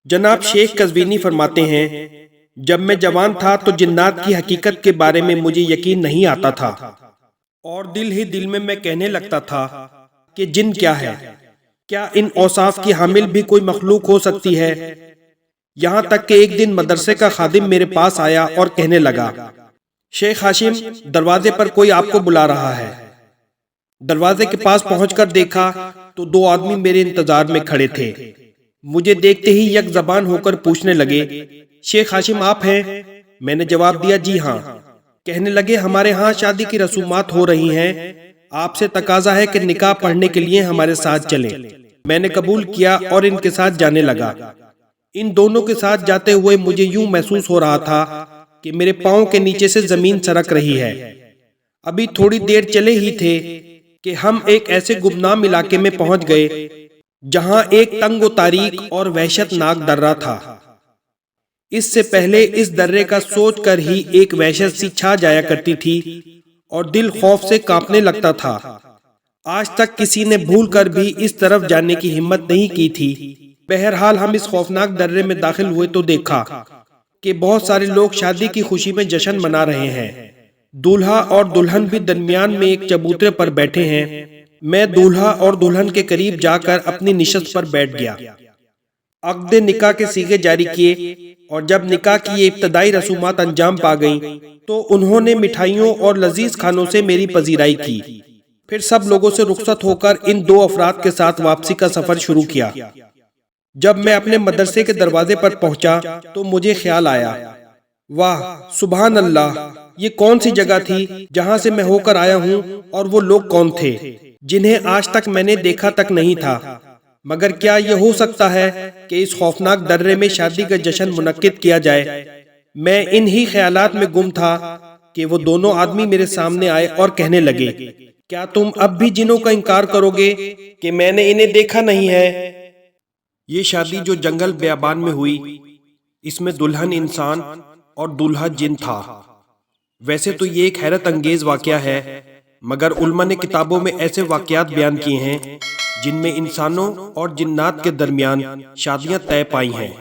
جناب شیخ قزوینی فرماتے ہیں، جب میں جوان تھا تو جنات کی حقیقت کے بارے میں مجھے یقین نہیں آتا تھا، اور دل ہی دل میں کہنے لگتا تھا کہ جن کیا ہے، کیا ان اوصاف کی حامل بھی کوئی مخلوق ہو سکتی ہے؟ یہاں تک کہ ایک دن مدرسے کا خادم میرے پاس آیا اور کہنے لگا، شیخ ہاشم، دروازے پر کوئی آپ کو بلا رہا ہے۔ دروازے کے پاس پہنچ کر دیکھا تو دو آدمی میرے انتظار میں کھڑے تھے۔ مجھے دیکھتے ہی یک زبان ہو کر پوچھنے لگے، شیخ ہاشم آپ ہیں؟ میں نے جواب دیا، جی ہاں۔ کہنے لگے، ہمارے ہاں شادی کی رسومات ہو رہی ہیں، آپ سے تقاضا ہے کہ نکاح پڑھنے کے لیے ہمارے ساتھ چلیں۔ میں نے قبول کیا اور ان کے ساتھ جانے لگا۔ ان دونوں کے ساتھ جاتے ہوئے مجھے یوں محسوس ہو رہا تھا کہ میرے پاؤں کے نیچے سے زمین سرک رہی ہے۔ ابھی تھوڑی دیر چلے ہی تھے کہ ہم ایک ایسے گمنام علاقے میں پہنچ گئے جہاں ایک تنگ و تاریک اور وحشت ناک درہ تھا۔ اس سے پہلے اس درے کا سوچ کر ہی ایک وحشت سی چھا جایا کرتی تھی اور دل خوف سے کانپنے لگتا تھا۔ آج تک کسی نے بھول کر بھی اس طرف جانے کی ہمت نہیں کی تھی۔ بہرحال ہم اس خوفناک درے میں داخل ہوئے تو دیکھا کہ بہت سارے لوگ شادی کی خوشی میں جشن منا رہے ہیں۔ دولہا اور دلہن بھی درمیان میں ایک چبوترے پر بیٹھے ہیں۔ میں دولہا اور دلہن کے قریب جا کر اپنی نشست پر بیٹھ گیا۔ عقد نکاح کے صیغے جاری کیے، اور جب نکاح کی یہ ابتدائی رسومات انجام پا گئیں تو انہوں نے مٹھائیوں اور لذیذ کھانوں سے میری پذیرائی کی۔ پھر سب لوگوں سے رخصت ہو کر ان دو افراد کے ساتھ واپسی کا سفر شروع کیا۔ جب میں اپنے مدرسے کے دروازے پر پہنچا تو مجھے خیال آیا، واہ سبحان اللہ، یہ کون سی جگہ تھی جہاں سے میں ہو کر آیا ہوں، اور وہ لوگ کون تھے جنہیں آج تک میں نے دیکھا تک نہیں تھا؟ مگر کیا یہ ہو سکتا ہے کہ اس خوفناک درے میں شادی کا جشن منعقد کیا جائے؟ میں ان ہی خیالات میں گم تھا کہ وہ دونوں آدمی میرے سامنے آئے اور کہنے لگے، کیا تم اب بھی جنوں کا انکار کرو گے کہ میں نے انہیں دیکھا نہیں ہے؟ یہ شادی جو جنگل بیابان میں ہوئی، اس میں دلہن انسان اور دولہا جن تھا۔ ویسے تو یہ ایک حیرت انگیز واقعہ ہے، مگر علماء نے کتابوں میں ایسے واقعات بیان کیے ہیں جن میں انسانوں اور جنات کے درمیان شادیاں طے پائی ہیں۔